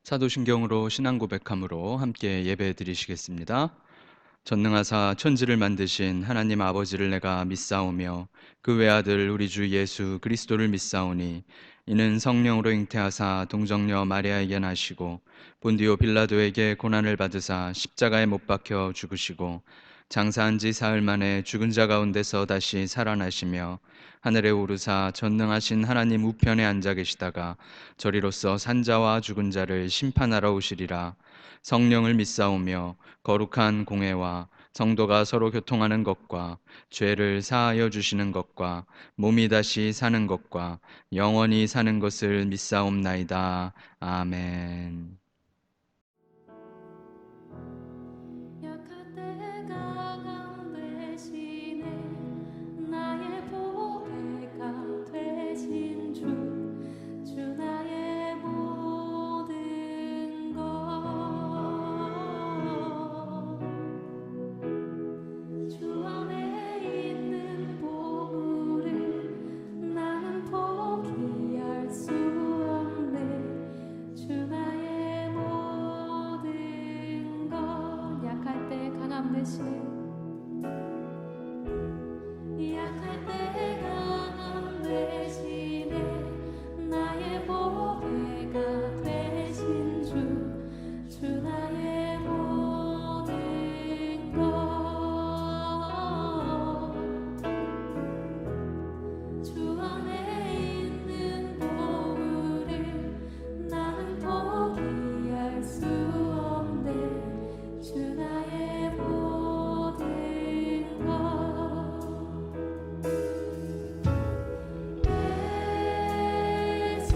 사도신경으로 신앙 고백함으로 함께 예배 드리시겠습니다. 전능하사 천지를 만드신 하나님 아버지를 내가 믿사오며 그 외아들 우리 주 예수 그리스도를 믿사오니 이는 성령으로 잉태하사 동정녀 마리아에게 나시고 본디오 빌라도에게 고난을 받으사 십자가에 못 박혀 죽으시고 장사한 지 사흘 만에 죽은 자 가운데서 다시 살아나시며 하늘에 오르사 전능하신 하나님 우편에 앉아 계시다가 저리로서 산자와 죽은 자를 심판하러 오시리라. 성령을 믿사오며 거룩한 공회와 성도가 서로 교통하는 것과 죄를 사하여 주시는 것과 몸이 다시 사는 것과 영원히 사는 것을 믿사옵나이다. 아멘. 약할 때 강함 되시네 나의 보배가 되신 주 나의 모든 것 주 안에 있는 보물을 나는 포기할 수 없네 주 나의 모든 것 약할 때 강함 되시네 약할 때 강함 되시네 나의 보배가 되신 주 나의 모든 것 주 안에 있는 보물을 나는 포기할 수 없네 주 나의 모든 것 예수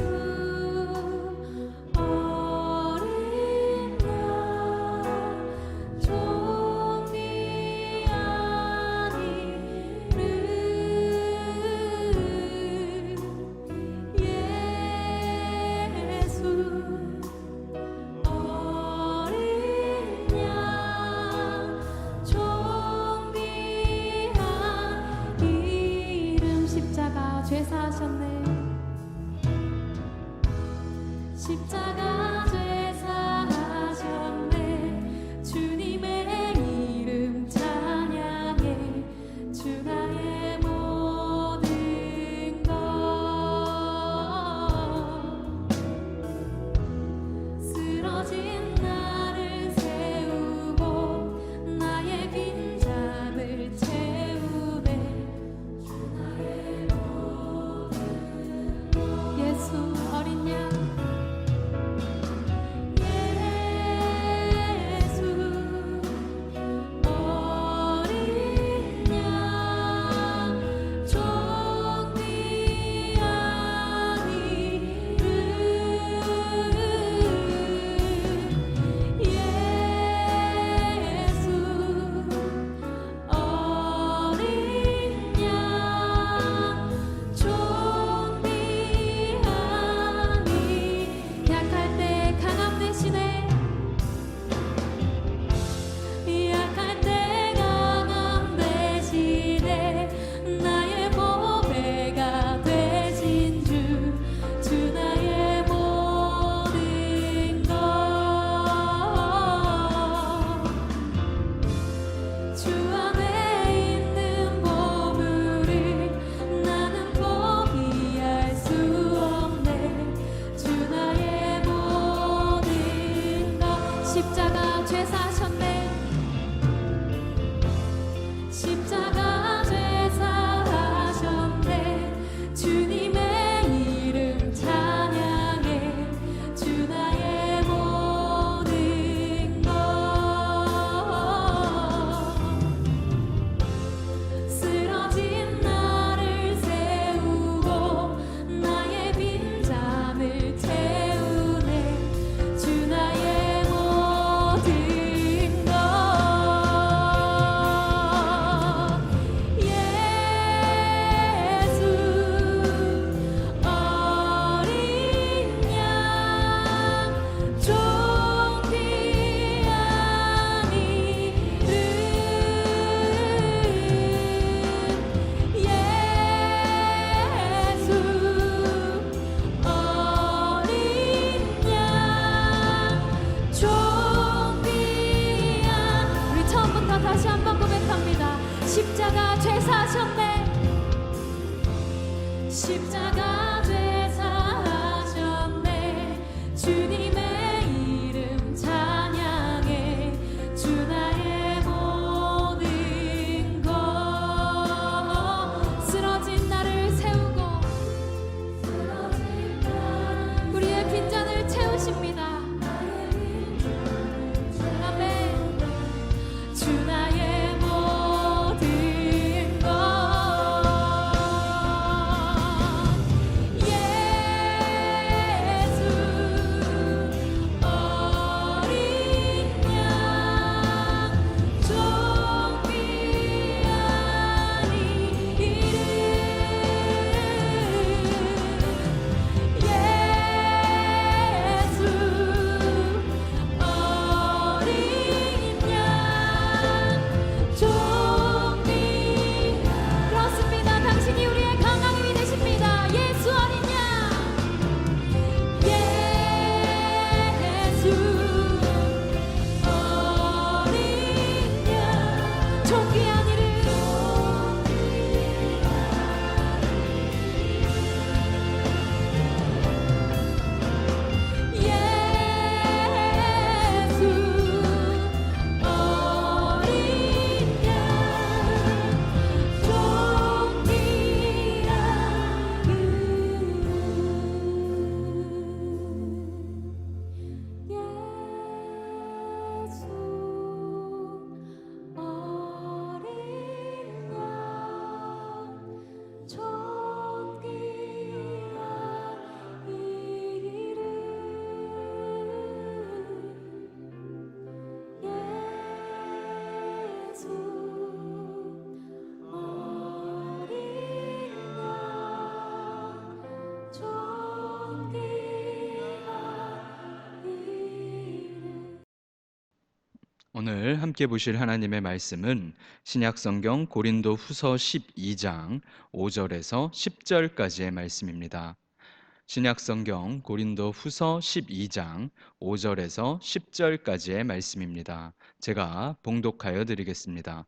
어린 양 종이 아니를 예수 어린 양 존귀한 이름 십자가 죄 사하셨네 십자가 죄 사하셨네 주님의 이름 찬양해 주 나의 모든 것 쓰러진 나를 세우고 나의 빈잔을 채우네 주 나의 모든 것 예수 어린 양 예수 어린 양 존귀한 이름 예수 어린 양 존귀한 이 약할 때 강함 되시네 약할 때 강함 되시네 나의 보배가 되신 주 나의 모든 것 주 안에 있는 보물을 나는 포기할 수 없네 주 나의 모든 것 십자가 죄 사하셨네 십자가 죄 사하셨네 주님의 이름 찬양해 주 나의 모든 것 쓰러진 나를 세우고 나의 빈잔을 채우네 주 나의 모든 것 고백합니다. 십자가 죄사하셨네. 십자가 죄사하셨네. 주님의 이름 찬양해. 주 나의 모든 것. 쓰러진 나를 세우고 우리의 빈잔을 채우십니다. 아멘. 주 나의 모든 것. 예수 어린 양 존귀한 이 이름. 예수 어린 양 존귀한. 그렇습니다. 당신이 우리의 강한 힘이 되십니다. 예수 어린 양. 예수 어린 양 존귀한 이름. 예수 어린 양 존귀한 이름. 예수 어린 양 존귀한 이름. 예수 어린 양 존귀한 이름. 오늘 함께 보실 하나님의 말씀은 신약성경 고린도 후서 12장 5절에서 10절까지의 말씀입니다. 신약성경 고린도 후서 12장 5절에서 10절까지의 말씀입니다. 제가 봉독하여 드리겠습니다.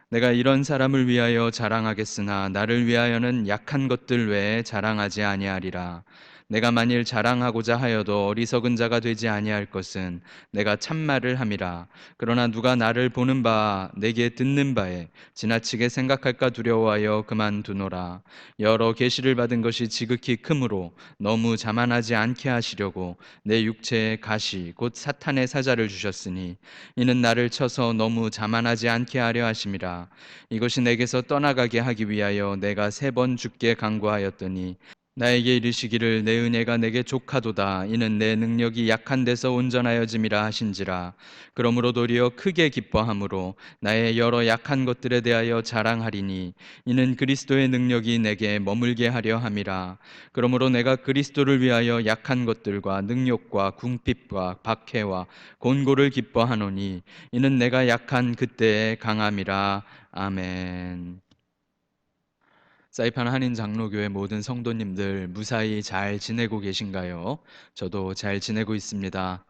내가 이런 사람을 위하여 자랑하겠으나 나를 위하여는 약한 것들 외에 자랑하지 아니하리라. 내가 만일 자랑하고자 하여도 어리석은 자가 되지 아니할 것은 내가 참말을 함이라. 그러나 누가 나를 보는 바 내게 듣는 바에 지나치게 생각할까 두려워하여 그만두노라. 여러 계시를 받은 것이 지극히 크므로 너무 자만하지 않게 하시려고 내 육체에 가시 곧 사탄의 사자를 주셨으니 이는 나를 쳐서 너무 자만하지 않게 하려 하심이라. 이것이 내게서 떠나가게 하기 위하여 내가 3번 주께 간구하였더니 나에게 이르시기를 내 은혜가 내게 족하도다. 이는 내 능력이 약한 데서 온전하여짐이라 하신지라. 그러므로 도리어 크게 기뻐함으로 나의 여러 약한 것들에 대하여 자랑하리니 이는 그리스도의 능력이 내게 머물게 하려 함이라. 그러므로 내가 그리스도를 위하여 약한 것들과 능욕과 궁핍과 박해와 곤고를 기뻐하노니 이는 내가 약한 그때의 강함이라. 아멘. 사이판 한인 장로교회 모든 성도님들 무사히 잘 지내고 계신가요? 저도 잘 지내고 있습니다.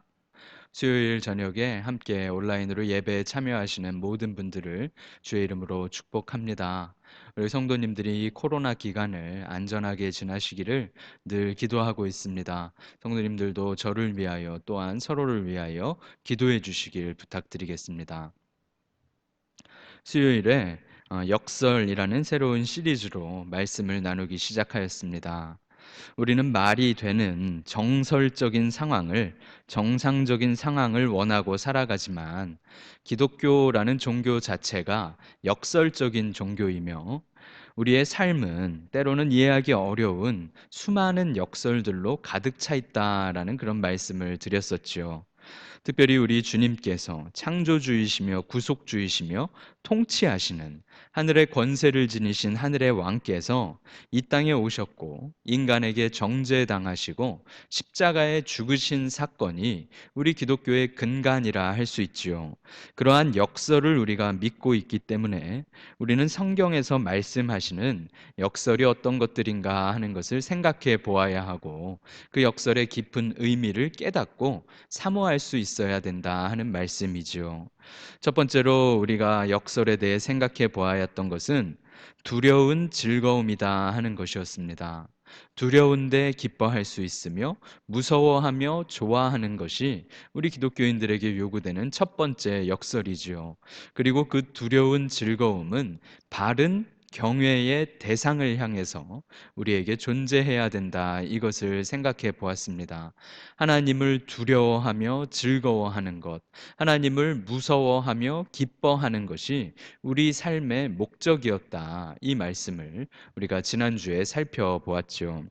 수요일 저녁에 함께 온라인으로 예배에 참여하시는 모든 분들을 주의 이름으로 축복합니다. 우리 성도님들이 이 코로나 기간을 안전하게 지나시기를 늘 기도하고 있습니다. 성도님들도 저를 위하여 또한 서로를 위하여 기도해 주시길 부탁드리겠습니다. 수요일에 역설이라는 새로운 시리즈로 말씀을 나누기 시작하였습니다. 우리는 말이 되는 정설적인 상황을, 정상적인 상황을 원하고 살아가지만 기독교라는 종교 자체가 역설적인 종교이며 우리의 삶은 때로는 이해하기 어려운 수많은 역설들로 가득 차 있다라는 그런 말씀을 드렸었죠. 특별히 우리 주님께서 창조주이시며 구속주이시며 통치하시는 하늘의 권세를 지니신 하늘의 왕께서 이 땅에 오셨고 인간에게 정죄당하시고 십자가에 죽으신 사건이 우리 기독교의 근간이라 할 수 있지요. 그러한 역설을 우리가 믿고 있기 때문에 우리는 성경에서 말씀하시는 역설이 어떤 것들인가 하는 것을 생각해 보아야 하고 그 역설의 깊은 의미를 깨닫고 사모할 수 있어야 있어야 된다 하는 말씀이지요. 첫 번째로 우리가 역설에 대해 생각해 보아야 했던 것은 두려운 즐거움이다 하는 것이었습니다. 두려운데 기뻐할 수 있으며 무서워하며 좋아하는 것이 우리 기독교인들에게 요구되는 첫 번째 역설이지요. 그리고 그 두려운 즐거움은 바른 경외의 대상을 향해서 우리에게 존재해야 된다. 이것을 생각해 보았습니다. 하나님을 두려워하며 즐거워하는 것, 하나님을 무서워하며 기뻐하는 것이 우리 삶의 목적이었다. 이 말씀을 우리가 지난주에 살펴보았죠.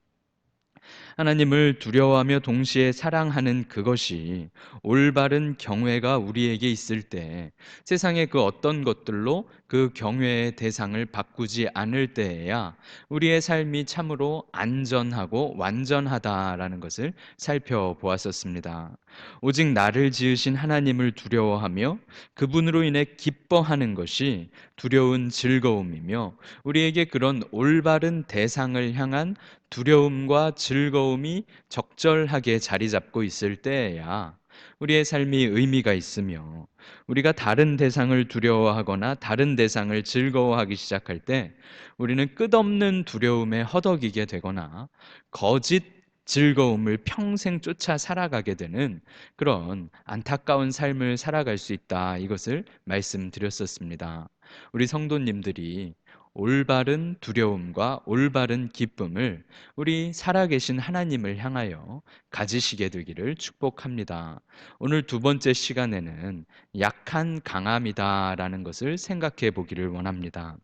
하나님을 두려워하며 동시에 사랑하는 그것이 올바른 경외가 우리에게 있을 때 세상의 그 어떤 것들로 그 경외의 대상을 바꾸지 않을 때에야 우리의 삶이 참으로 안전하고 완전하다라는 것을 살펴보았었습니다. 오직 나를 지으신 하나님을 두려워하며 그분으로 인해 기뻐하는 것이 두려운 즐거움이며 우리에게 그런 올바른 대상을 향한 두려움과 즐거움이 적절하게 자리 잡고 있을 때에야 우리의 삶이 의미가 있으며 우리가 다른 대상을 두려워하거나 다른 대상을 즐거워하기 시작할 때 우리는 끝없는 두려움에 허덕이게 되거나 거짓 즐거움을 평생 쫓아 살아가게 되는 그런 안타까운 삶을 살아갈 수 있다. 이것을 말씀드렸었습니다. 우리 성도님들이 올바른 두려움과 올바른 기쁨을 우리 살아계신 하나님을 향하여 가지시게 되기를 축복합니다. 오늘 두 번째 시간에는 약한 강함이다라는 것을 생각해 보기를 원합니다.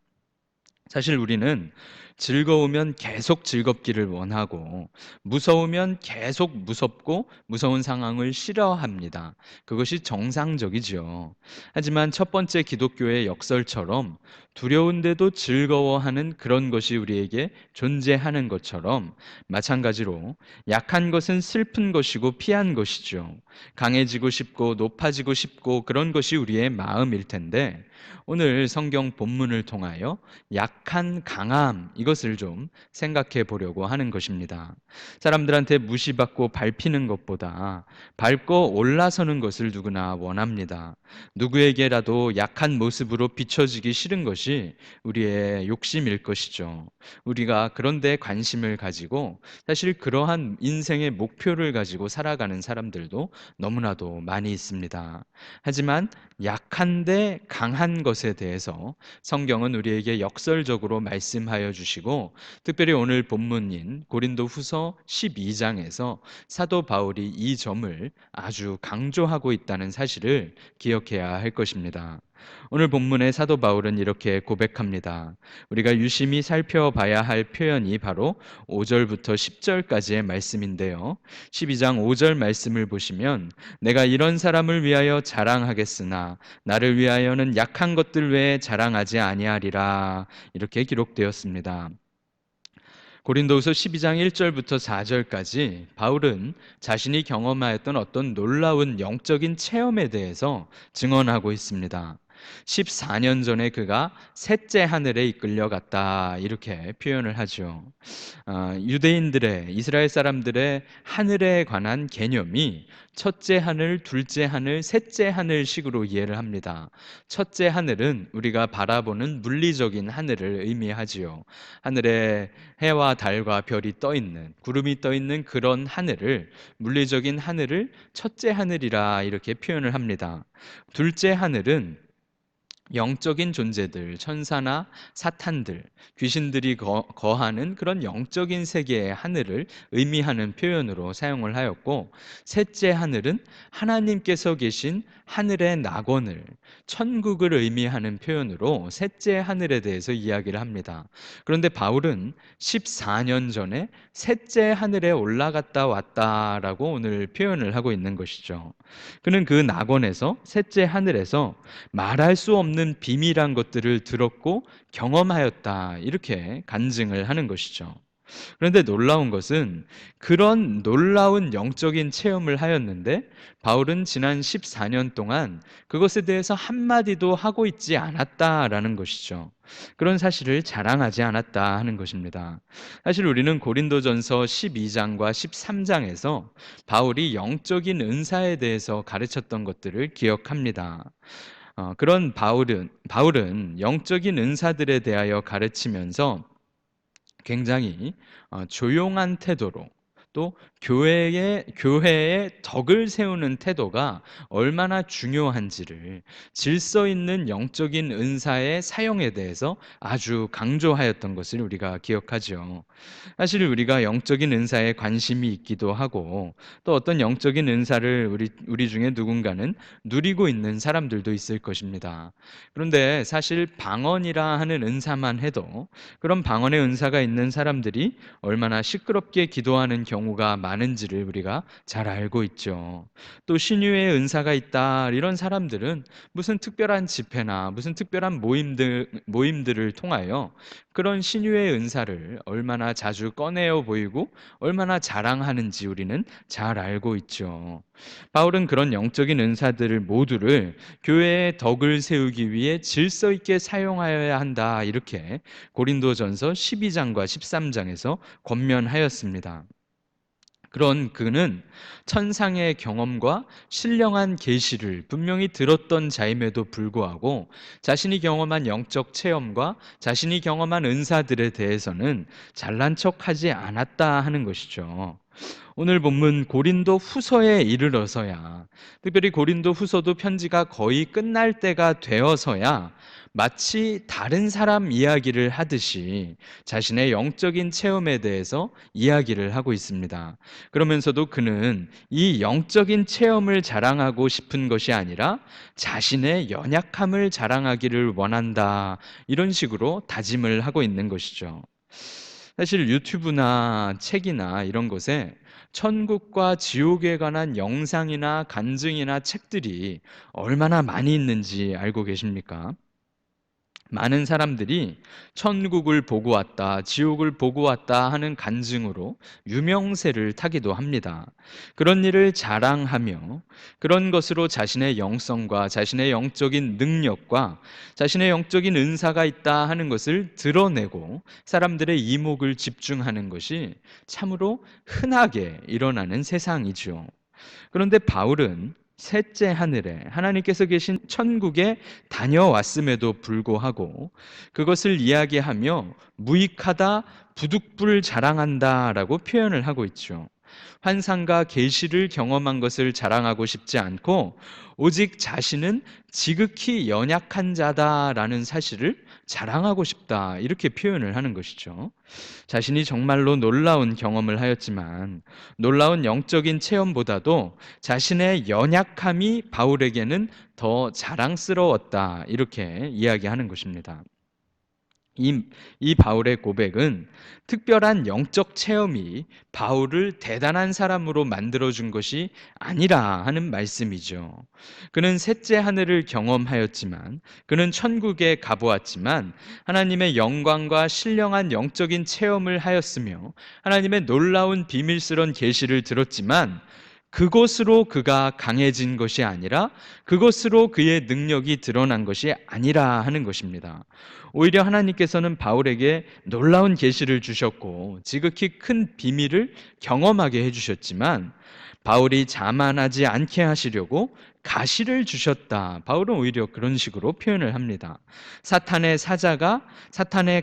사실 우리는 즐거우면 계속 즐겁기를 원하고 무서우면 계속 무섭고 무서운 상황을 싫어합니다. 그것이 정상적이지요. 하지만 첫 번째 기독교의 역설처럼 두려운데도 즐거워하는 그런 것이 우리에게 존재하는 것처럼 마찬가지로 약한 것은 슬픈 것이고 피한 것이죠. 강해지고 싶고 높아지고 싶고 그런 것이 우리의 마음일 텐데 오늘 성경 본문을 통하여 약한 강함 이것을 좀 생각해 보려고 하는 것입니다. 사람들한테 무시받고 밟히는 것보다 밟고 올라서는 것을 누구나 원합니다. 누구에게라도 약한 모습으로 비춰지기 싫은 것이 우리의 욕심일 것이죠. 우리가 그런 데 관심을 가지고 사실 그러한 인생의 목표를 가지고 살아가는 사람들도 너무나도 많이 있습니다. 하지만 약한데 강한 것에 대해서 성경은 우리에게 역설적으로 말씀하여 주시고 특별히 오늘 본문인 고린도 후서 12장에서 사도 바울이 이 점을 아주 강조하고 있다는 사실을 기억해야 할 것입니다. 오늘 본문의 사도 바울은 이렇게 고백합니다. 우리가 유심히 살펴봐야 할 표현이 바로 5절부터 10절까지의 말씀인데요. 12장 5절 말씀을 보시면 내가 이런 사람을 위하여 자랑하겠으나 나를 위하여는 약한 것들 외에 자랑하지 아니하리라 이렇게 기록되었습니다. 고린도후서 12장 1절부터 4절까지 바울은 자신이 경험하였던 어떤 놀라운 영적인 체험에 대해서 증언하고 있습니다. 14년 전에 그가 셋째 하늘에 이끌려 갔다 이렇게 표현을 하죠. 유대인들의 이스라엘 사람들의 하늘에 관한 개념이 첫째 하늘, 둘째 하늘, 셋째 하늘식으로 이해를 합니다. 첫째 하늘은 우리가 바라보는 물리적인 하늘을 의미하지요. 하늘에 해와 달과 별이 떠 있는, 구름이 떠 있는 그런 하늘을 물리적인 하늘을 첫째 하늘이라 이렇게 표현을 합니다. 둘째 하늘은 영적인 존재들, 천사나 사탄들, 귀신들이 거하는 그런 영적인 세계의 하늘을 의미하는 표현으로 사용을 하였고, 셋째 하늘은 하나님께서 계신 하늘의 낙원을, 천국을 의미하는 표현으로 셋째 하늘에 대해서 이야기를 합니다. 그런데 바울은 14년 전에 셋째 하늘에 올라갔다 왔다라고 오늘 표현을 하고 있는 것이죠. 그는 그 낙원에서, 셋째 하늘에서 말할 수 없는 비밀한 것들을 들었고 경험하였다. 이렇게 간증을 하는 것이죠. 그런데 놀라운 것은 그런 놀라운 영적인 체험을 하였는데 바울은 지난 14년 동안 그것에 대해서 한마디도 하고 있지 않았다라는 것이죠. 그런 사실을 자랑하지 않았다 하는 것입니다. 사실 우리는 고린도전서 12장과 13장에서 바울이 영적인 은사에 대해서 가르쳤던 것들을 기억합니다. 그런 바울은 영적인 은사들에 대하여 가르치면서 굉장히 조용한 태도로 또 교회의 덕을 세우는 태도가 얼마나 중요한지를 질서 있는 영적인 은사의 사용에 대해서 아주 강조하였던 것을 우리가 기억하죠. 사실 우리가 영적인 은사에 관심이 있기도 하고 또 어떤 영적인 은사를 우리 중에 누군가는 누리고 있는 사람들도 있을 것입니다. 그런데 사실 방언이라 하는 은사만 해도 그런 방언의 은사가 있는 사람들이 얼마나 시끄럽게 기도하는 경우가 많은지를 우리가 잘 알고 있죠. 또 신유의 은사가 있다 이런 사람들은 무슨 특별한 집회나 무슨 특별한 모임들을 통하여 그런 신유의 은사를 얼마나 자주 꺼내어 보이고 얼마나 자랑하는지 우리는 잘 알고 있죠. 바울은 그런 영적인 은사들을 모두를 교회의 덕을 세우기 위해 질서 있게 사용하여야 한다 이렇게 고린도전서 12장과 13장에서 권면하였습니다. 그런 그는 천상의 경험과 신령한 계시를 분명히 들었던 자임에도 불구하고 자신이 경험한 영적 체험과 자신이 경험한 은사들에 대해서는 잘난 척하지 않았다 하는 것이죠. 오늘 본문 고린도 후서에 이르러서야, 특별히 고린도 후서도 편지가 거의 끝날 때가 되어서야 마치 다른 사람 이야기를 하듯이 자신의 영적인 체험에 대해서 이야기를 하고 있습니다. 그러면서도 그는 이 영적인 체험을 자랑하고 싶은 것이 아니라 자신의 연약함을 자랑하기를 원한다. 이런 식으로 다짐을 하고 있는 것이죠. 사실 유튜브나 책이나 이런 곳에 천국과 지옥에 관한 영상이나 간증이나 책들이 얼마나 많이 있는지 알고 계십니까? 많은 사람들이 천국을 보고 왔다, 지옥을 보고 왔다 하는 간증으로 유명세를 타기도 합니다. 그런 일을 자랑하며 그런 것으로 자신의 영성과 자신의 영적인 능력과 자신의 영적인 은사가 있다 하는 것을 드러내고 사람들의 이목을 집중하는 것이 참으로 흔하게 일어나는 세상이죠. 그런데 바울은 셋째 하늘에 하나님께서 계신 천국에 다녀왔음에도 불구하고 그것을 이야기하며 무익하다, 부득불 자랑한다라고 표현을 하고 있죠. 환상과 계시를 경험한 것을 자랑하고 싶지 않고 오직 자신은 지극히 연약한 자다라는 사실을 자랑하고 싶다 이렇게 표현을 하는 것이죠. 자신이 정말로 놀라운 경험을 하였지만 놀라운 영적인 체험보다도 자신의 연약함이 바울에게는 더 자랑스러웠다 이렇게 이야기하는 것입니다. 이 바울의 고백은 특별한 영적 체험이 바울을 대단한 사람으로 만들어준 것이 아니라 하는 말씀이죠. 그는 셋째 하늘을 경험하였지만, 그는 천국에 가보았지만, 하나님의 영광과 신령한 영적인 체험을 하였으며, 하나님의 놀라운 비밀스러운 계시를 들었지만, 그것으로 그가 강해진 것이 아니라 그것으로 그의 능력이 드러난 것이 아니라 하는 것입니다. 오히려 하나님께서는 바울에게 놀라운 계시를 주셨고 지극히 큰 비밀을 경험하게 해주셨지만 바울이 자만하지 않게 하시려고 가시를 주셨다. 바울은 오히려 그런 식으로 표현을 합니다. 사탄의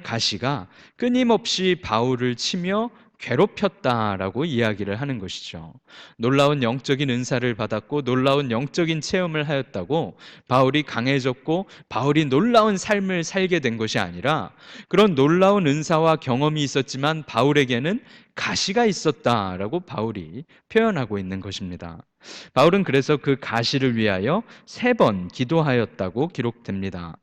가시가 끊임없이 바울을 치며 괴롭혔다라고 이야기를 하는 것이죠. 놀라운 영적인 은사를 받았고 놀라운 영적인 체험을 하였다고 바울이 강해졌고 바울이 놀라운 삶을 살게 된 것이 아니라 그런 놀라운 은사와 경험이 있었지만 바울에게는 가시가 있었다라고 바울이 표현하고 있는 것입니다. 바울은 그래서 그 가시를 위하여 3번 기도하였다고 기록됩니다.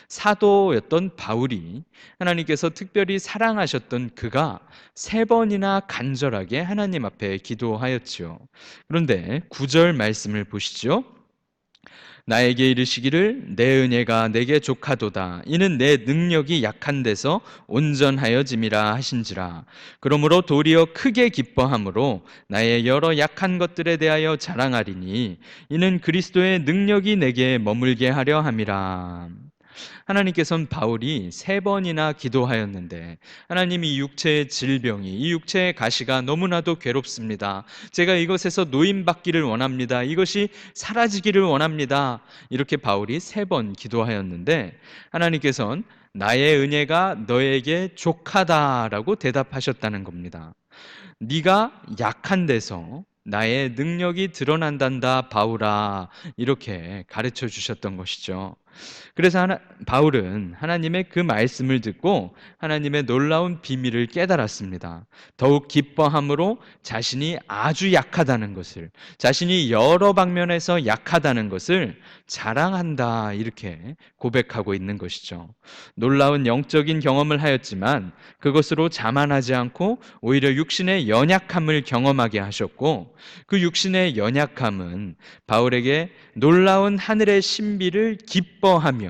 사도였던 바울이 하나님께서 특별히 사랑하셨던 그가 3번이나 간절하게 하나님 앞에 기도하였지요. 그런데 9절 말씀을 보시죠. 나에게 이르시기를 내 은혜가 내게 족하도다. 이는 내 능력이 약한 데서 온전하여짐이라 하신지라. 그러므로 도리어 크게 기뻐함으로 나의 여러 약한 것들에 대하여 자랑하리니 이는 그리스도의 능력이 내게 머물게 하려 함이라. 하나님께서는 바울이 3번이나 기도하였는데 하나님, 이 육체의 질병이, 이 육체의 가시가 너무나도 괴롭습니다. 제가 이것에서 노임받기를 원합니다. 이것이 사라지기를 원합니다. 이렇게 바울이 3번 기도하였는데 하나님께서는 나의 은혜가 너에게 족하다라고 대답하셨다는 겁니다. 네가 약한 데서 나의 능력이 드러난단다 바울아, 이렇게 가르쳐 주셨던 것이죠. 그래서 바울은 하나님의 그 말씀을 듣고 하나님의 놀라운 비밀을 깨달았습니다. 더욱 기뻐함으로 자신이 아주 약하다는 것을, 자신이 여러 방면에서 약하다는 것을 자랑한다, 이렇게 고백하고 있는 것이죠. 놀라운 영적인 경험을 하였지만 그것으로 자만하지 않고 오히려 육신의 연약함을 경험하게 하셨고, 그 육신의 연약함은 바울에게 놀라운 하늘의 신비를 기뻐하며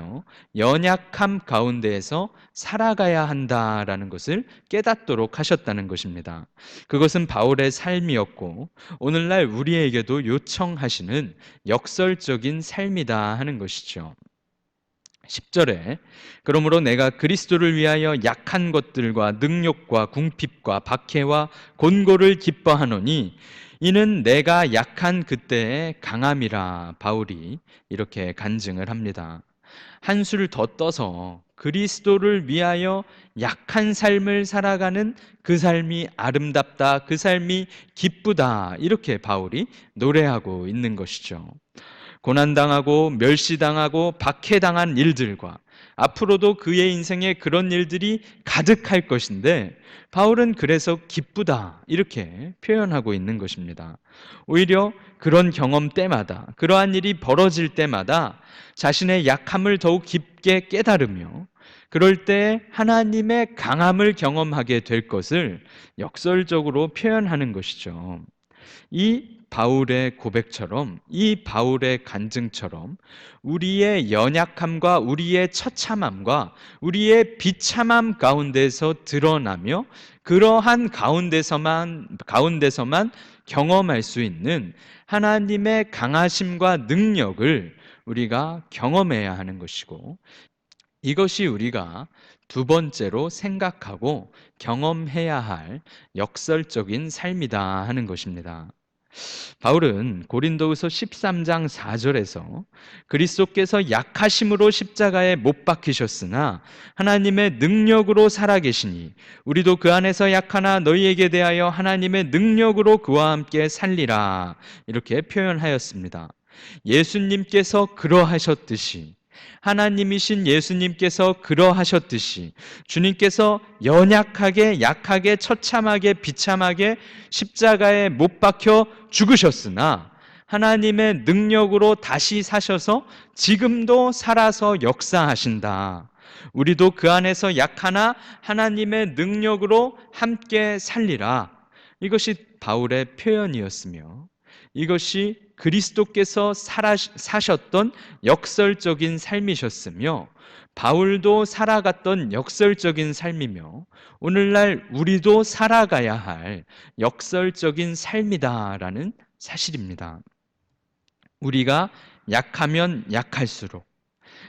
연약함 가운데에서 살아가야 한다라는 것을 깨닫도록 하셨다는 것입니다. 그것은 바울의 삶이었고 오늘날 우리에게도 요청하시는 역설적인 삶이다 하는 것이죠. 10절에 그러므로 내가 그리스도를 위하여 약한 것들과 능욕과 궁핍과 박해와 곤고를 기뻐하노니 이는 내가 약한 그때의 강함이라. 바울이 이렇게 간증을 합니다. 한술 더 떠서 그리스도를 위하여 약한 삶을 살아가는 그 삶이 아름답다, 그 삶이 기쁘다, 이렇게 바울이 노래하고 있는 것이죠. 고난당하고 멸시당하고 박해당한 일들과 앞으로도 그의 인생에 그런 일들이 가득할 것인데 바울은 그래서 기쁘다, 이렇게 표현하고 있는 것입니다. 오히려 그런 경험 때마다, 그러한 일이 벌어질 때마다 자신의 약함을 더욱 깊게 깨달으며 그럴 때 하나님의 강함을 경험하게 될 것을 역설적으로 표현하는 것이죠. 이 바울의 고백처럼, 이 바울의 간증처럼 우리의 연약함과 우리의 처참함과 우리의 비참함 가운데서 드러나며 그러한 가운데서만 경험할 수 있는 하나님의 강하심과 능력을 우리가 경험해야 하는 것이고, 이것이 우리가 두 번째로 생각하고 경험해야 할 역설적인 삶이다 하는 것입니다. 바울은 고린도후서 13장 4절에서 그리스도께서 약하심으로 십자가에 못 박히셨으나 하나님의 능력으로 살아계시니 우리도 그 안에서 약하나 너희에게 대하여 하나님의 능력으로 그와 함께 살리라, 이렇게 표현하였습니다. 예수님께서 그러하셨듯이, 하나님이신 예수님께서 그러하셨듯이 주님께서 연약하게, 약하게, 처참하게, 비참하게 십자가에 못 박혀 죽으셨으나 하나님의 능력으로 다시 사셔서 지금도 살아서 역사하신다. 우리도 그 안에서 약하나 하나님의 능력으로 함께 살리라. 이것이 바울의 표현이었으며 이것이 그리스도께서 사셨던 역설적인 삶이셨으며 바울도 살아갔던 역설적인 삶이며 오늘날 우리도 살아가야 할 역설적인 삶이다라는 사실입니다. 우리가 약하면 약할수록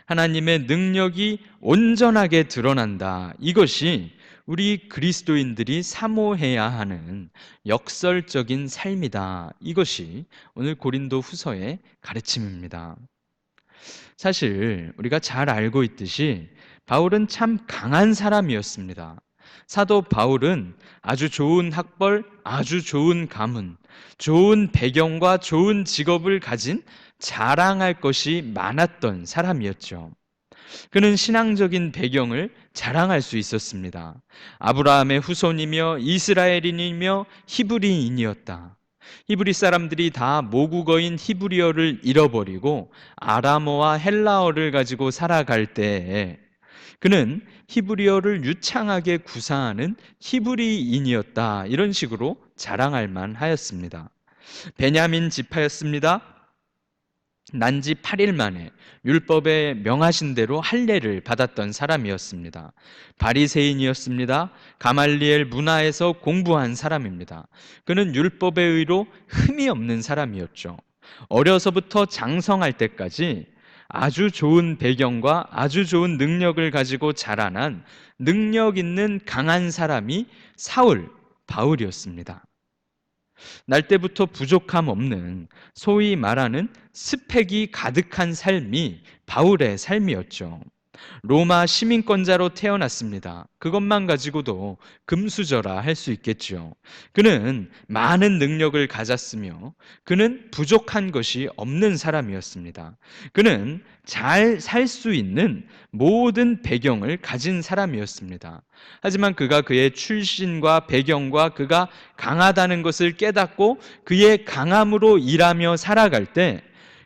하나님의 능력이 온전하게 드러난다. 이것이 우리 그리스도인들이 사모해야 하는 역설적인 삶이다. 이것이 오늘 고린도 후서의 가르침입니다. 사실 우리가 잘 알고 있듯이 바울은 참 강한 사람이었습니다. 사도 바울은 아주 좋은 학벌, 아주 좋은 가문, 좋은 배경과 좋은 직업을 가진 자랑할 것이 많았던 사람이었죠. 그는 신앙적인 배경을 자랑할 수 있었습니다. 아브라함의 후손이며 이스라엘인이며 히브리인이었다. 히브리 사람들이 다 모국어인 히브리어를 잃어버리고 아람어와 헬라어를 가지고 살아갈 때에 그는 히브리어를 유창하게 구사하는 히브리인이었다, 이런 식으로 자랑할 만하였습니다. 베냐민 지파였습니다. 난 지 8일 만에 율법에 명하신 대로 할례를 받았던 사람이었습니다. 바리새인이었습니다. 가말리엘 문화에서 공부한 사람입니다. 그는 율법의 의로 흠이 없는 사람이었죠. 어려서부터 장성할 때까지 아주 좋은 배경과 아주 좋은 능력을 가지고 자라난 능력 있는 강한 사람이 사울, 바울이었습니다. 날 때부터 부족함 없는 소위 말하는 스펙이 가득한 삶이 바울의 삶이었죠. 로마 시민권자로 태어났습니다. 그것만 가지고도 금수저라 할 수 있겠죠. 그는 많은 능력을 가졌으며 그는 부족한 것이 없는 사람이었습니다. 그는 잘 살 수 있는 모든 배경을 가진 사람이었습니다. 하지만 그가 그의 출신과 배경과 그가 강하다는 것을 깨닫고 그의 강함으로 일하며 살아갈 때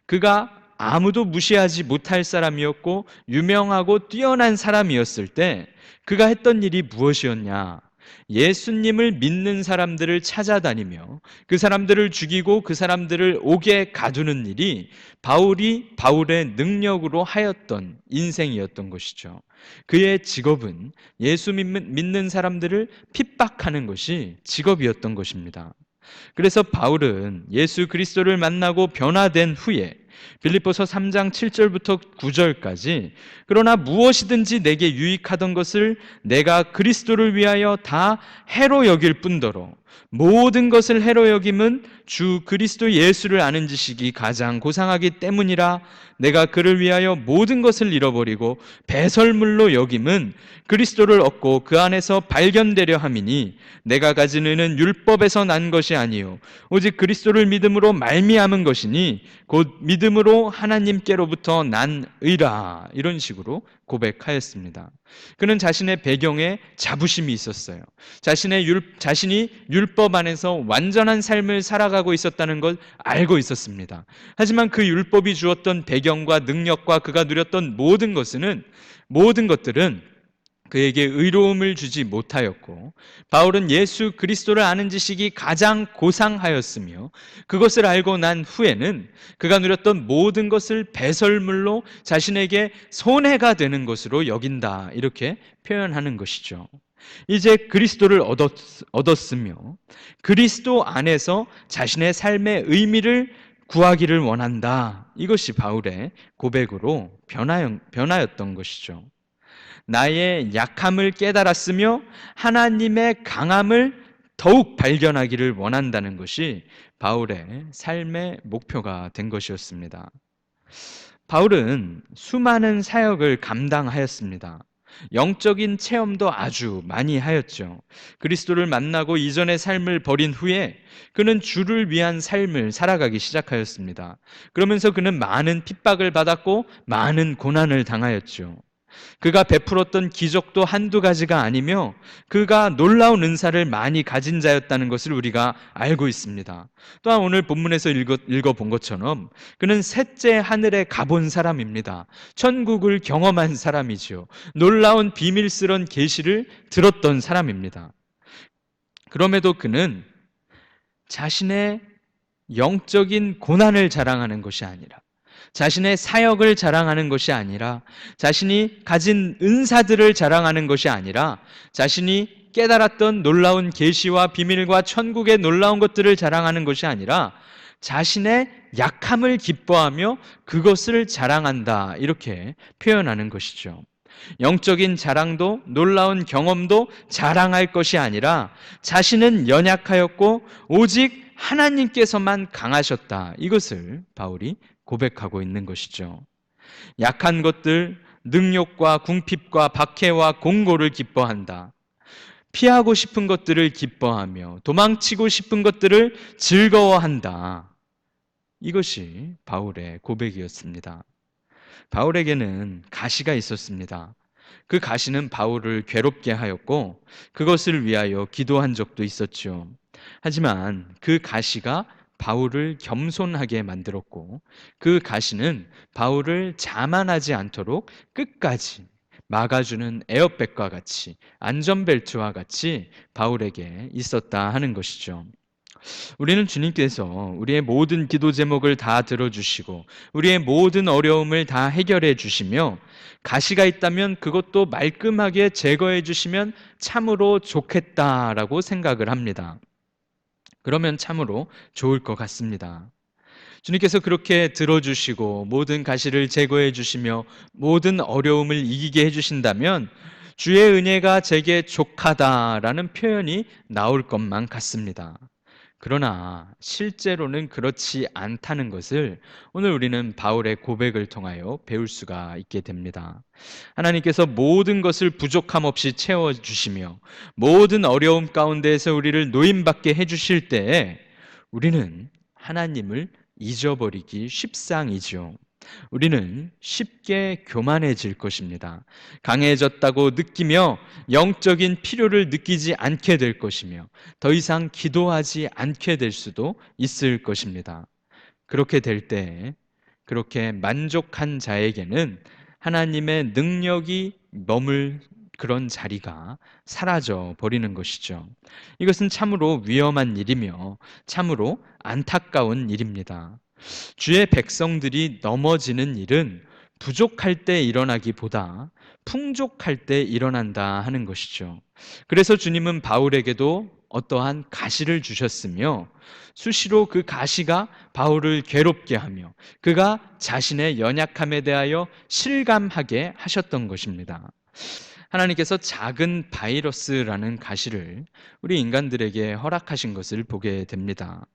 그가 아무도 무시하지 못할 사람이었고 유명하고 뛰어난 사람이었을 때 그가 했던 일이 무엇이었냐? 예수님을 믿는 사람들을 찾아다니며 그 사람들을 죽이고 그 사람들을 옥에 가두는 일이 바울의 능력으로 하였던 인생이었던 것이죠. 그의 직업은 예수 믿는 사람들을 핍박하는 것이 직업이었던 것입니다. 그래서 바울은 예수 그리스도를 만나고 변화된 후에 빌립보서 3장 7절부터 9절까지 그러나 무엇이든지 내게 유익하던 것을 내가 그리스도를 위하여 다 해로 여길 뿐더러 모든 것을 해로 여김은 주 그리스도 예수를 아는 지식이 가장 고상하기 때문이라. 내가 그를 위하여 모든 것을 잃어버리고 배설물로 여김은 그리스도를 얻고 그 안에서 발견되려 함이니 내가 가진 의는 율법에서 난 것이 아니요 오직 그리스도를 믿음으로 말미암은 것이니 곧 믿음으로 하나님께로부터 난 의라. 이런 식으로 고백하였습니다. 그는 자신의 배경에 자부심이 있었어요. 자신이 율법 안에서 완전한 삶을 살아가고 있었다는 걸 알고 있었습니다. 하지만 그 율법이 주었던 배경과 능력과 그가 누렸던 모든 것들은 그에게 의로움을 주지 못하였고 바울은 예수 그리스도를 아는 지식이 가장 고상하였으며 그것을 알고 난 후에는 그가 누렸던 모든 것을 배설물로 자신에게 손해가 되는 것으로 여긴다. 이렇게 표현하는 것이죠. 이제 그리스도를 얻었으며 그리스도 안에서 자신의 삶의 의미를 구하기를 원한다. 이것이 바울의 고백으로 변화였던 것이죠. 나의 약함을 깨달았으며 하나님의 강함을 더욱 발견하기를 원한다는 것이 바울의 삶의 목표가 된 것이었습니다. 바울은 수많은 사역을 감당하였습니다. 영적인 체험도 아주 많이 하였죠. 그리스도를 만나고 이전의 삶을 버린 후에 그는 주를 위한 삶을 살아가기 시작하였습니다. 그러면서 그는 많은 핍박을 받았고 많은 고난을 당하였죠. 그가 베풀었던 기적도 한두 가지가 아니며 그가 놀라운 은사를 많이 가진 자였다는 것을 우리가 알고 있습니다. 또한 오늘 본문에서 읽어본 것처럼 그는 셋째 하늘에 가본 사람입니다. 천국을 경험한 사람이지요. 놀라운 비밀스런 계시를 들었던 사람입니다. 그럼에도 그는 자신의 영적인 고난을 자랑하는 것이 아니라 자신의 사역을 자랑하는 것이 아니라 자신이 가진 은사들을 자랑하는 것이 아니라 자신이 깨달았던 놀라운 계시와 비밀과 천국의 놀라운 것들을 자랑하는 것이 아니라 자신의 약함을 기뻐하며 그것을 자랑한다. 이렇게 표현하는 것이죠. 영적인 자랑도 놀라운 경험도 자랑할 것이 아니라 자신은 연약하였고 오직 하나님께서만 강하셨다. 이것을 바울이 고백하고 있는 것이죠. 약한 것들, 능욕과 궁핍과 박해와 공고를 기뻐한다. 피하고 싶은 것들을 기뻐하며 도망치고 싶은 것들을 즐거워한다. 이것이 바울의 고백이었습니다. 바울에게는 가시가 있었습니다. 그 가시는 바울을 괴롭게 하였고 그것을 위하여 기도한 적도 있었죠. 하지만 그 가시가 바울을 겸손하게 만들었고 그 가시는 바울을 자만하지 않도록 끝까지 막아주는 에어백과 같이 안전벨트와 같이 바울에게 있었다 하는 것이죠. 우리는 주님께서 우리의 모든 기도 제목을 다 들어주시고 우리의 모든 어려움을 다 해결해 주시며 가시가 있다면 그것도 말끔하게 제거해 주시면 참으로 좋겠다라고 생각을 합니다. 그러면 참으로 좋을 것 같습니다. 주님께서 그렇게 들어주시고 모든 가시를 제거해 주시며 모든 어려움을 이기게 해주신다면 주의 은혜가 제게 족하다라는 표현이 나올 것만 같습니다. 그러나 실제로는 그렇지 않다는 것을 오늘 우리는 바울의 고백을 통하여 배울 수가 있게 됩니다. 하나님께서 모든 것을 부족함 없이 채워주시며 모든 어려움 가운데에서 우리를 노임받게 해주실 때에 우리는 하나님을 잊어버리기 십상이죠. 우리는 쉽게 교만해질 것입니다. 강해졌다고 느끼며 영적인 필요를 느끼지 않게 될 것이며 더 이상 기도하지 않게 될 수도 있을 것입니다. 그렇게 될 때, 그렇게 만족한 자에게는 하나님의 능력이 머물 그런 자리가 사라져 버리는 것이죠. 이것은 참으로 위험한 일이며 참으로 안타까운 일입니다. 주의 백성들이 넘어지는 일은 부족할 때 일어나기보다 풍족할 때 일어난다 하는 것이죠. 그래서 주님은 바울에게도 어떠한 가시를 주셨으며 수시로 그 가시가 바울을 괴롭게 하며 그가 자신의 연약함에 대하여 실감하게 하셨던 것입니다. 하나님께서 작은 바이러스라는 가시를 우리 인간들에게 허락하신 것을 보게 됩니다.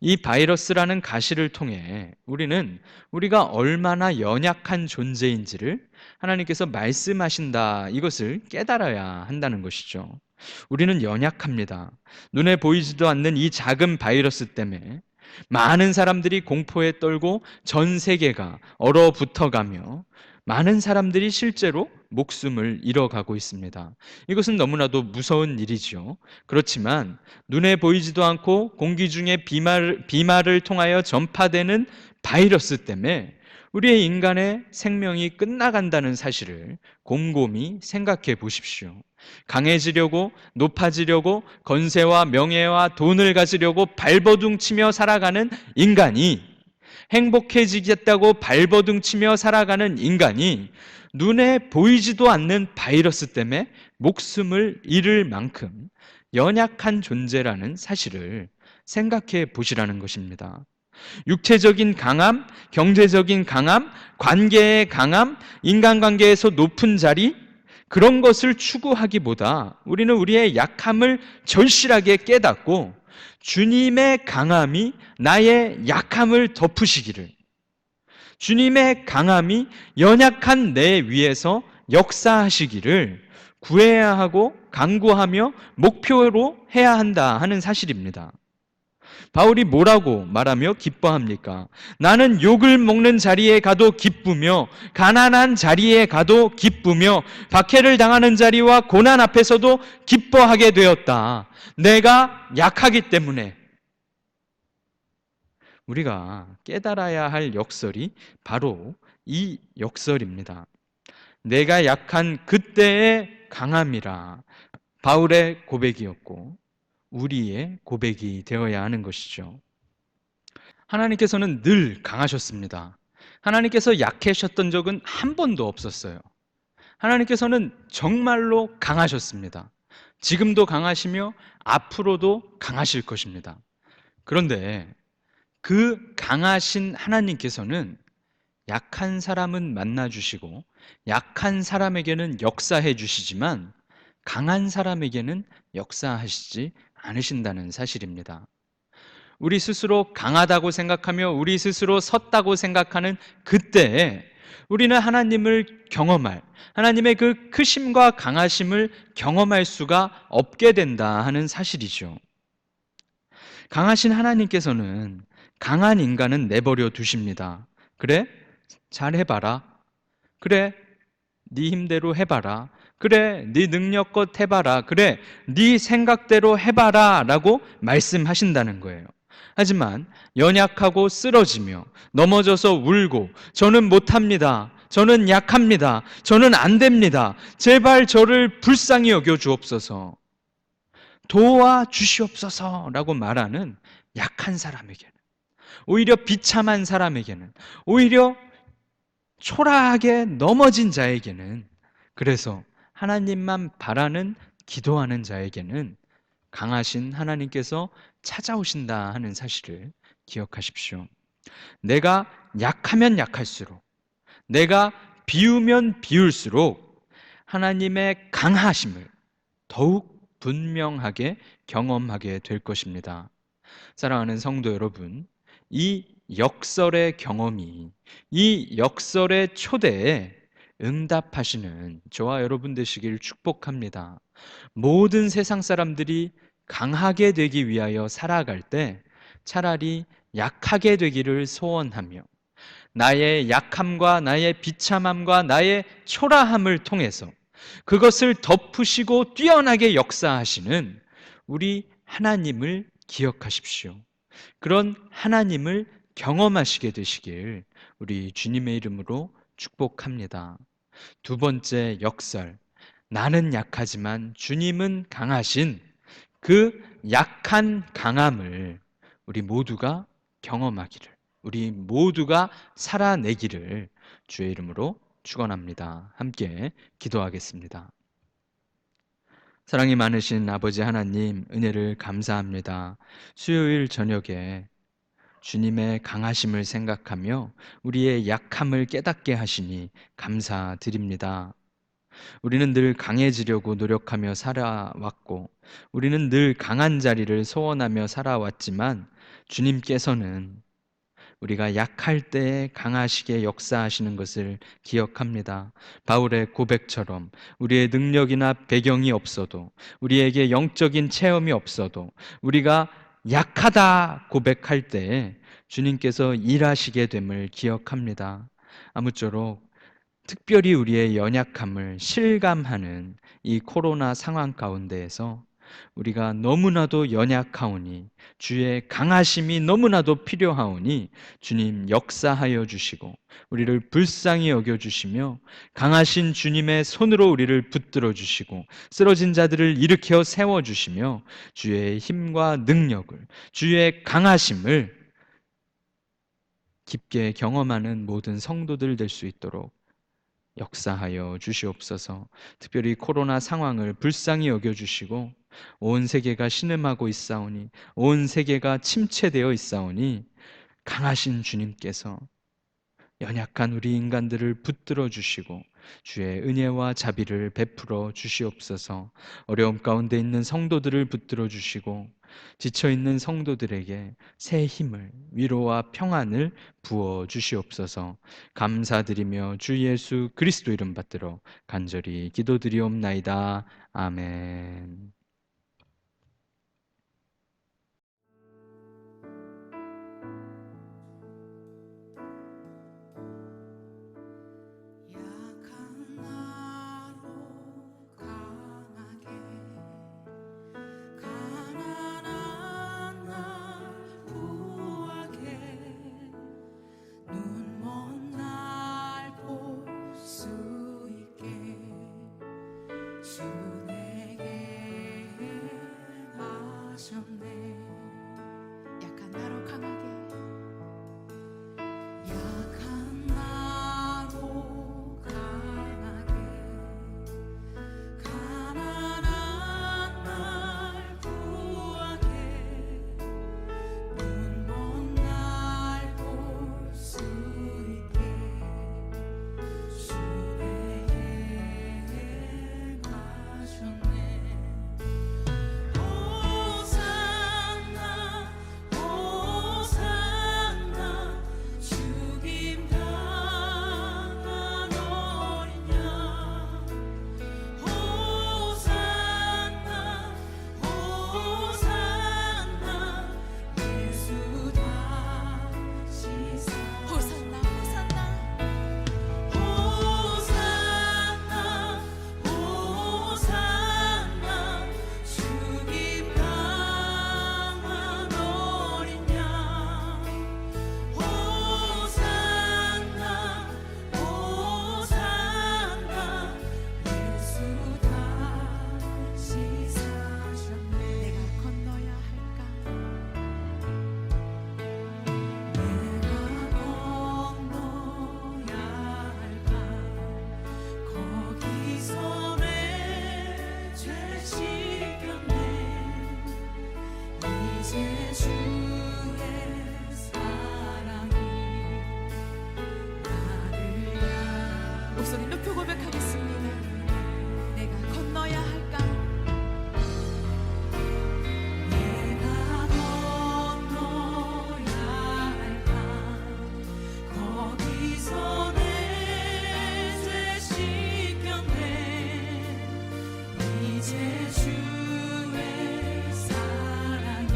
이 바이러스라는 가시를 통해 우리는 우리가 얼마나 연약한 존재인지를 하나님께서 말씀하신다, 이것을 깨달아야 한다는 것이죠. 우리는 연약합니다. 눈에 보이지도 않는 이 작은 바이러스 때문에 많은 사람들이 공포에 떨고 전 세계가 얼어붙어가며 많은 사람들이 실제로 목숨을 잃어가고 있습니다. 이것은 너무나도 무서운 일이죠. 그렇지만 눈에 보이지도 않고 공기 중에 비말을 통하여 전파되는 바이러스 때문에 우리의 인간의 생명이 끝나간다는 사실을 곰곰이 생각해 보십시오. 강해지려고, 높아지려고, 건세와 명예와 돈을 가지려고 발버둥치며 살아가는 인간이, 행복해지겠다고 발버둥치며 살아가는 인간이 눈에 보이지도 않는 바이러스 때문에 목숨을 잃을 만큼 연약한 존재라는 사실을 생각해 보시라는 것입니다. 육체적인 강함, 경제적인 강함, 관계의 강함, 인간관계에서 높은 자리, 그런 것을 추구하기보다 우리는 우리의 약함을 절실하게 깨닫고 주님의 강함이 나의 약함을 덮으시기를, 주님의 강함이 연약한 내 위에서 역사하시기를 구해야 하고 간구하며 목표로 해야 한다 하는 사실입니다. 바울이 뭐라고 말하며 기뻐합니까? 나는 욕을 먹는 자리에 가도 기쁘며 가난한 자리에 가도 기쁘며 박해를 당하는 자리와 고난 앞에서도 기뻐하게 되었다. 내가 약하기 때문에. 우리가 깨달아야 할 역설이 바로 이 역설입니다. 내가 약한 그때의 강함이라 바울의 고백이었고 우리의 고백이 되어야 하는 것이죠. 하나님께서는 늘 강하셨습니다. 하나님께서 약해셨던 적은 한 번도 없었어요. 하나님께서는 정말로 강하셨습니다. 지금도 강하시며 앞으로도 강하실 것입니다. 그런데 그 강하신 하나님께서는 약한 사람은 만나주시고 약한 사람에게는 역사해 주시지만 강한 사람에게는 역사하시지 않으신다는 사실입니다. 우리 스스로 강하다고 생각하며 우리 스스로 섰다고 생각하는 그때에 우리는 하나님을 경험할, 하나님의 그 크심과 강하심을 경험할 수가 없게 된다 하는 사실이죠. 강하신 하나님께서는 강한 인간은 내버려 두십니다. 그래? 잘 해봐라. 그래? 네 힘대로 해봐라. 그래, 네 능력껏 해봐라. 그래, 네 생각대로 해봐라 라고 말씀하신다는 거예요. 하지만 연약하고 쓰러지며 넘어져서 울고 저는 못합니다. 저는 약합니다. 저는 안 됩니다. 제발 저를 불쌍히 여겨 주옵소서. 도와주시옵소서라고 말하는 약한 사람에게는, 오히려 비참한 사람에게는, 오히려 초라하게 넘어진 자에게는, 그래서 하나님만 바라는 기도하는 자에게는 강하신 하나님께서 찾아오신다 하는 사실을 기억하십시오. 내가 약하면 약할수록, 내가 비우면 비울수록 하나님의 강하심을 더욱 분명하게 경험하게 될 것입니다. 사랑하는 성도 여러분, 이 역설의 경험이, 이 역설의 초대에 응답하시는 저와 여러분 되시길 축복합니다. 모든 세상 사람들이 강하게 되기 위하여 살아갈 때 차라리 약하게 되기를 소원하며, 나의 약함과 나의 비참함과 나의 초라함을 통해서 그것을 덮으시고 뛰어나게 역사하시는 우리 하나님을 기억하십시오. 그런 하나님을 경험하시게 되시길 우리 주님의 이름으로 축복합니다. 두 번째 역설, 나는 약하지만 주님은 강하신 그 약한 강함을 우리 모두가 경험하기를, 우리 모두가 살아내기를 주의 이름으로 축원합니다. 함께 기도하겠습니다. 사랑이 많으신 아버지 하나님, 은혜를 감사합니다. 수요일 저녁에 주님의 강하심을 생각하며 우리의 약함을 깨닫게 하시니 감사드립니다. 우리는 늘 강해지려고 노력하며 살아왔고, 우리는 늘 강한 자리를 소원하며 살아왔지만, 주님께서는 우리가 약할 때에 강하시게 역사하시는 것을 기억합니다. 바울의 고백처럼 우리의 능력이나 배경이 없어도, 우리에게 영적인 체험이 없어도 우리가 약하다 고백할 때에 주님께서 일하시게 됨을 기억합니다. 아무쪼록 특별히 우리의 연약함을 실감하는 이 코로나 상황 가운데에서 우리가 너무나도 연약하오니, 주의 강하심이 너무나도 필요하오니 주님 역사하여 주시고 우리를 불쌍히 여겨 주시며 강하신 주님의 손으로 우리를 붙들어 주시고 쓰러진 자들을 일으켜 세워 주시며 주의 힘과 능력을, 주의 강하심을 깊게 경험하는 모든 성도들 될 수 있도록 역사하여 주시옵소서. 특별히 코로나 상황을 불쌍히 여겨주시고, 온 세계가 신음하고 있사오니, 온 세계가 침체되어 있사오니 강하신 주님께서 연약한 우리 인간들을 붙들어 주시고 주의 은혜와 자비를 베풀어 주시옵소서. 어려움 가운데 있는 성도들을 붙들어 주시고 지쳐 있는 성도들에게 새 힘을, 위로와 평안을 부어 주시옵소서. 감사드리며 주 예수 그리스도 이름 받들어 간절히 기도드리옵나이다. 아멘. 약한 나로 강하게 가난한 날 부하게 눈먼 날 볼 수 있게 주 내게 목소리 높여 고백하겠습니다. 내가 건너야 할까? 내가 건너야 할까? 거기서 내 죄 씻겼네. 이제 주의 사랑이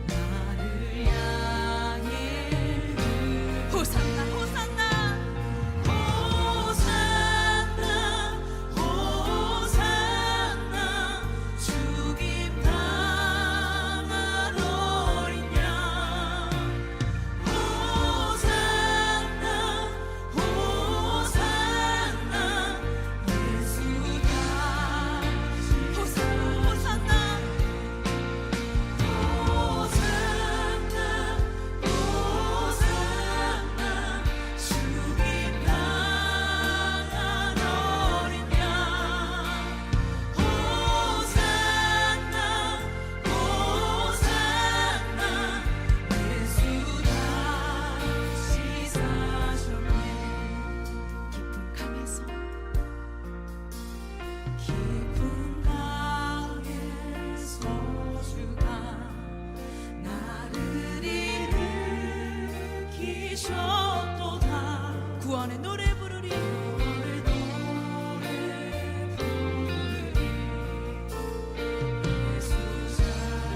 나를 향해 호산나 호산나 호산나 호산나 죽임 당한 어린 양 호산나 호산나 예수 다시 호산나 호산나 호산나 죽임 당한 어린 양 호산나 호산나 예수 다시 사셨네. 깊은 강에서 주가 나를 일으키셨도다. 구원의 노래 부르리.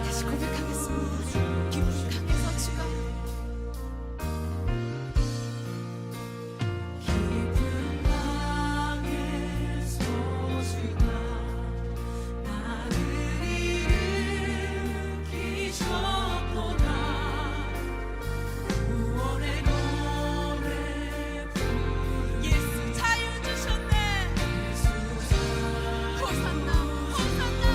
다시 고백하겠습니다. 깊은 강에서 주가 깊은 강에서 주가 나를 일으키셨도다. 구원의 노래 부르리. 예수 자유 주셨네. 예수 호산나 호산나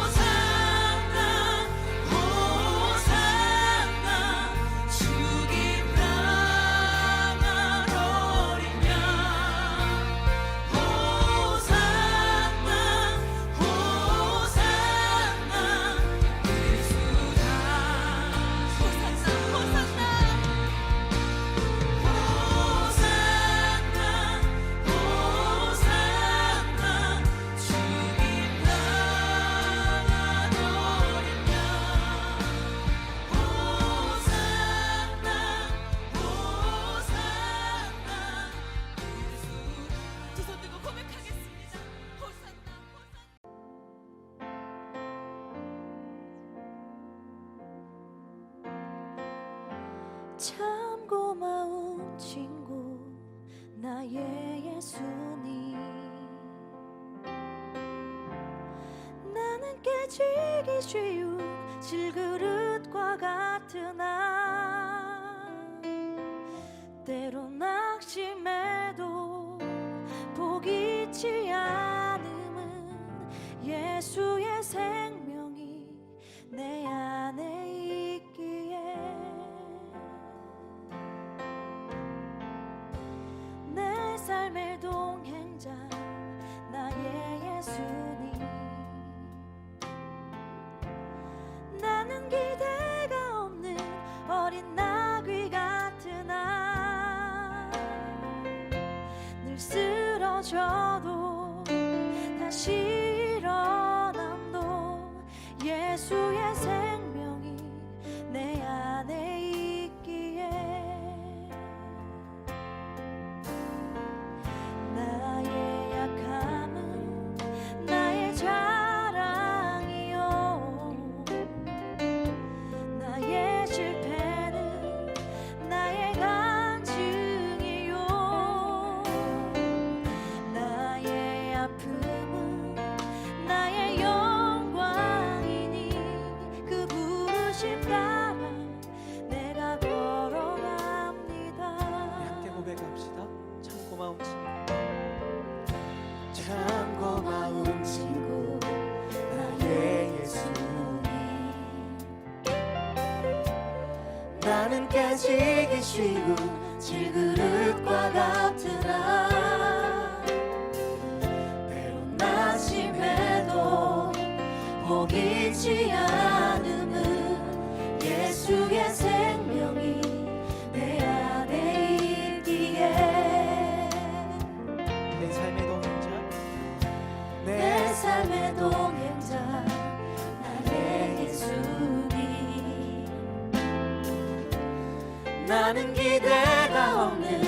호산나 호산나 죽임 당한 어린 양 호산나 호산나 예수 다 호산나 호산나 호산나 호산나 죽임 당한 어린 양 호산나 호산나 두 손 들고 고백하겠습니다. 호산나 참 고마운 친구 나의 예수님. 나는 깨지기 쉬운 질그릇과 같으나 때로 낙심해도 포기치 않음은 예수의 생명이 내 안에 있기에 내 삶의 동행자 나의 예수님. 나는 기대가 없는 어린 나귀 같으나 늘 쓰러져도 다시 일어남도 예수의 생명이 내 안에 있기에 나의 약함은 나의 자랑이요 나의 실패는 나의 간증이요 나의 아픔은 나의 영광이니 그 부르심 따라 내가 걸어갑니다. 함께 고백합시다. 참 고마운 친구, 참 고마운 친구 나의 예수님. 나는 깨지기 쉬운 질그릇과 같으나 때론 낙심해도 포기치 않음은 예수의 생명이 내 안에 나는 기대가 없는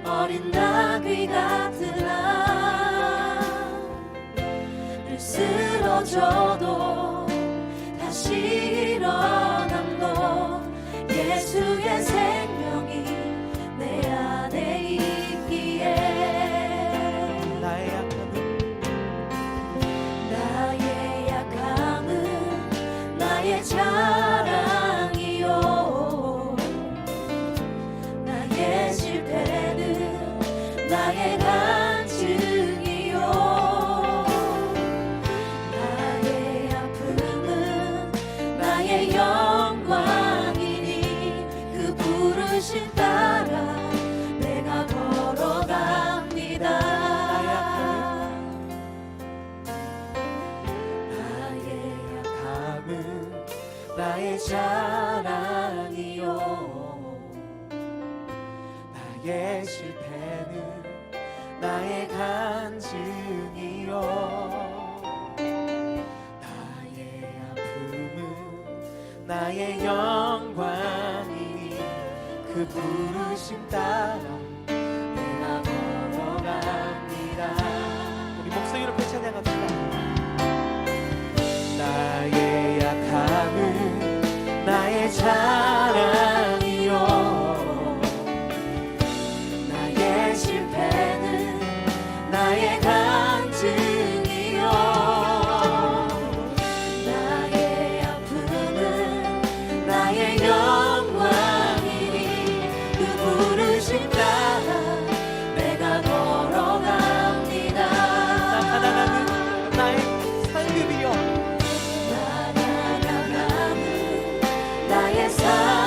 어린 나귀 같은 나를 쓰러져도 다시 일어남도 예수의 생명이 내 안에 있기에 나의 약함은 나의 자랑이요 나의 실패는 나의 간증이요 나의 아픔은 나의 영광이니 그 부르심 따라 내가 걸어갑니다 나의 약함은 나의 자랑이요 나의 실패는 나의 간증이요 나의 아픔은 나의 영광이니 그 부르심 따라 내가 걸어갑니다 우리 목소리로 펼쳐 나갑시다 나의 약함은 나의 자랑이요 나의 실패는 나의 간증이요 나의 아픔은 나의 영광이니 그 부르심 따라 내가 걸어갑니다 나가나가는 나의 상급이요 나가나가는 나의 상급이요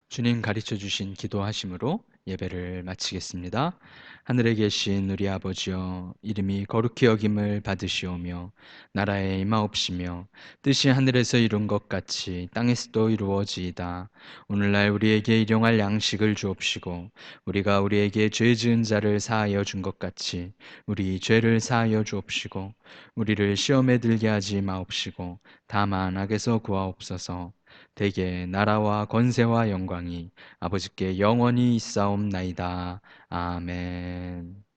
주님 가르쳐 주신 기도하심으로 예배를 마치겠습니다. 하늘에 계신 우리 아버지여, 이름이 거룩히 여김을 받으시오며, 나라에 임하옵시며, 뜻이 하늘에서 이룬 것 같이 땅에서도 이루어지이다. 오늘날 우리에게 일용할 양식을 주옵시고, 우리가 우리에게 죄 지은 자를 사하여 준 것 같이 우리 죄를 사하여 주옵시고, 우리를 시험에 들게 하지 마옵시고, 다만 악에서 구하옵소서. 대개 나라와 권세와 영광이 아버지께 영원히 있사옵나이다. 아멘.